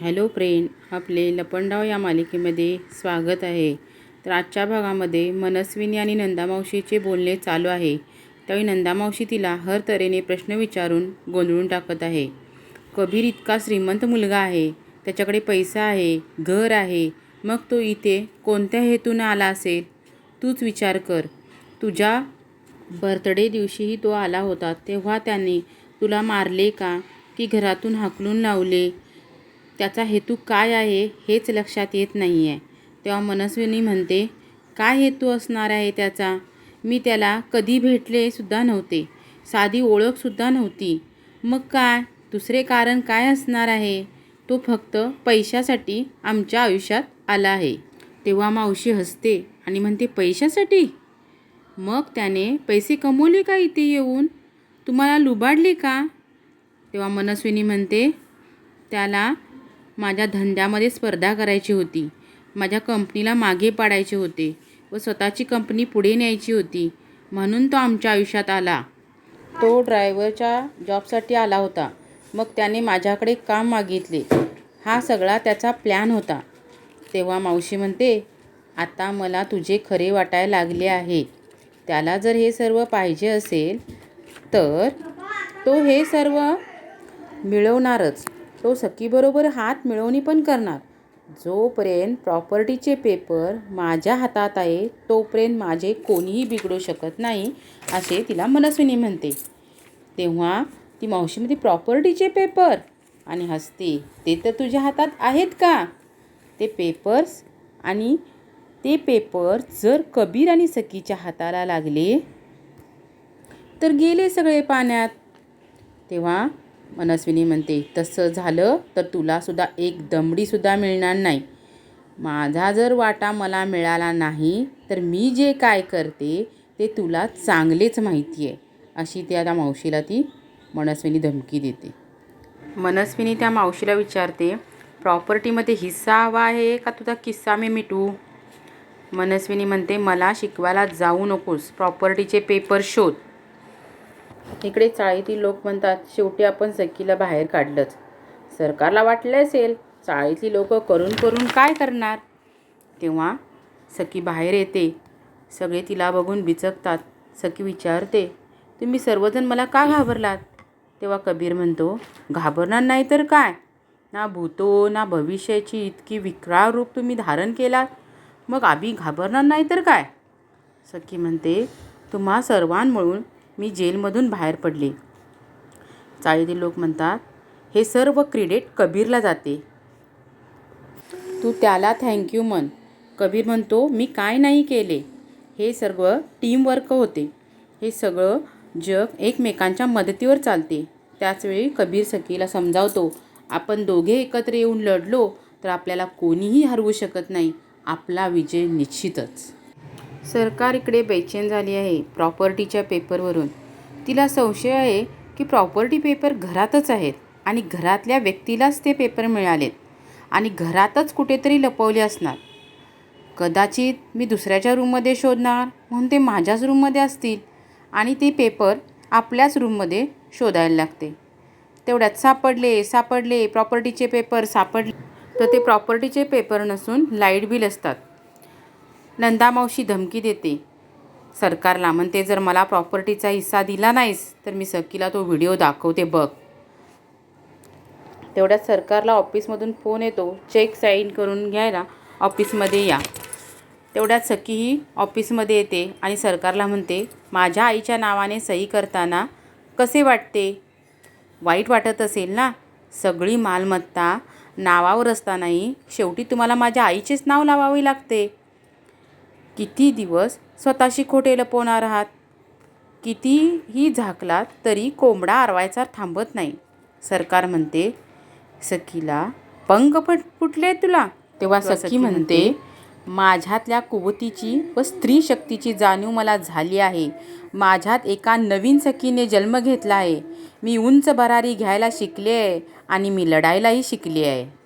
Hello friend, आपले लपंडाव या मालिकेमध्ये स्वागत आहे. तर आजच्या भागामध्ये मनस्विनी आणि नंदामावशीचे बोलणे चालू आहे. त्यावेळी नंदामावशी तिला हर तऱ्हेने प्रश्न विचारून गोंधळून टाकत आहे. कबीर इतका श्रीमंत मुलगा आहे, त्याच्याकडे पैसा आहे, घर आहे, मग तो इथे कोणत्या हेतूने आला असेल? तूच विचार कर. तुझ्या बर्थडे दिवशीही तो आला होता, तेव्हा त्याने तुला मारले का, की घरातून हाकलून लावले? त्याचा हेतू काय आहे हेच लक्षात येत नाही आहे. तेव्हा मनस्विनी म्हणते, काय हेतू असणार आहे त्याचा? मी त्याला कधी भेटले सुद्धा नव्हते, साधी ओळखसुद्धा नव्हती. मग काय दुसरे कारण काय असणार आहे? तो फक्त पैशासाठी आमच्या आयुष्यात आला आहे. तेव्हा मावशी हसते आणि म्हणते, पैशासाठी? मग त्याने पैसे कमवले का इथे येऊन? तुम्हाला लुबाडले का? तेव्हा मनस्विनी म्हणते, त्याला माझ्या धंद्यामध्ये स्पर्धा करायची होती, माझ्या कंपनीला मागे पाडायचे होते व स्वतःची कंपनी पुढे न्यायची होती, म्हणून तो आमच्या आयुष्यात आला. तो ड्रायव्हरच्या जॉबसाठी आला होता. मग त्याने माझ्याकडे काम मागितले. हा सगळा त्याचा प्लॅन होता. तेव्हा मावशी म्हणते, आता मला तुझे खरे वाटायला लागले आहे. त्याला जर हे सर्व पाहिजे असेल तर तो हे सर्व मिळवणारच. तो सखीबरोबर हात मिळवणी पण करणार. जोपर्यंत प्रॉपर्टीचे पेपर माझ्या हातात आहे तोपर्यंत माझे कोणीही बिघडू शकत नाही, असे तिला मनस्विनी म्हणते. तेव्हा ती मावशीमध्ये प्रॉपर्टीचे पेपर आणि हसते. ते तर तुझ्या हातात आहेत का ते पेपर्स? आणि ते पेपर जर कबीर आणि सखीच्या हाताला लागले तर गेले सगळे पाण्यात. तेव्हा मनस्विनी म्हणते, तसं झालं तर तुलासुद्धा एक दमडीसुद्धा मिळणार नाही. माझा जर वाटा मला मिळाला नाही तर मी जे काय करते ते तुला चांगलेच माहिती आहे, अशी त्या मावशीला ती मनस्विनी धमकी देते. मनस्विनी त्या मावशीला विचारते, प्रॉपर्टीमध्ये हिस्सा हवा आहे का तुझा किस्सा मी मिटवू? मनस्विनी म्हणते, मला शिकवायला जाऊ नकोस, प्रॉपर्टीचे पेपर शोध. इकडे चाळीतील लोक म्हणतात, शेवटी आपण सखीला बाहेर काढलंच. सरकारला वाटले असेल चाळीतली लोक करून करून काय करणार. तेव्हा सखी बाहेर येते. सगळे तिला बघून बिचकतात. सखी विचारते, तुम्ही सर्वजण मला का घाबरलात? तेव्हा कबीर म्हणतो, घाबरणार नाही तर काय, ना भूतो ना भविष्याची इतकी विक्राळ रूप तुम्ही धारण केलात, मग आम्ही घाबरणार नाही तर काय? सखी म्हणते, तुम्हा सर्वांमुळे मी जेलमधून बाहेर पडले. चाळीतील लोक म्हणतात, हे सर्व क्रेडिट कबीरला जाते, तू त्याला थँक्यू म्हण. कबीर म्हणतो, मी काय नाही केले, हे सर्व टीमवर्क होते. हे सगळं जग एकमेकांच्या मदतीवर चालते. त्याचवेळी कबीर सखीला समजावतो, आपण दोघे एकत्र येऊन लढलो तर आपल्याला कोणीही हरवू शकत नाही. आपला विजय निश्चितच. सरकार इकडे बेचैन झाली आहे प्रॉपर्टीच्या पेपरवरून. तिला संशय आहे की प्रॉपर्टी पेपर घरातच आहेत आणि घरातल्या व्यक्तीलाच ते पेपर मिळालेत आणि घरातच कुठेतरी लपवले असणार. कदाचित मी दुसऱ्याच्या रूममध्ये शोधणार म्हणून ते माझ्याच रूममध्ये असतील आणि ते पेपर आपल्याच रूममध्ये शोधायला लागते. तेवढ्यात सापडले प्रॉपर्टीचे पेपर सापडले. तर ते प्रॉपर्टीचे पेपर नसून लाईट बिल असतात. नंदामावशी धमकी देते सरकारला, म्हणते, जर मला प्रॉपर्टीचा हिस्सा दिला नाहीस तर मी सखीला तो व्हिडिओ दाखवते बघ. तेवढ्यात सरकारला ऑफिसमधून फोन येतो, चेक साईन करून घ्यायला ऑफिसमध्ये या. तेवढ्यात सखीही ऑफिसमध्ये येते आणि सरकारला म्हणते, माझ्या आईच्या नावाने सही करताना कसे वाटते? वाईट वाटत असेल ना? सगळी मालमत्ता नावावर असतानाही शेवटी तुम्हाला माझ्या आईचेच नाव लावावे लागते. किती दिवस स्वतःशी खोटे लपवणार आहात? कितीही झाकलात तरी कोंबडा आरवायचा थांबत नाही. सरकार म्हणते, सखीला पंख फुटले तुला? तेव्हा सखी म्हणते, माझ्यातल्या कुवतीची व स्त्री शक्तीची जाणीव मला झाली आहे. माझ्यात एका नवीन सखीने जन्म घेतला आहे. मी उंच भरारी घ्यायला शिकले आहे आणि मी लढायलाही शिकले आहे.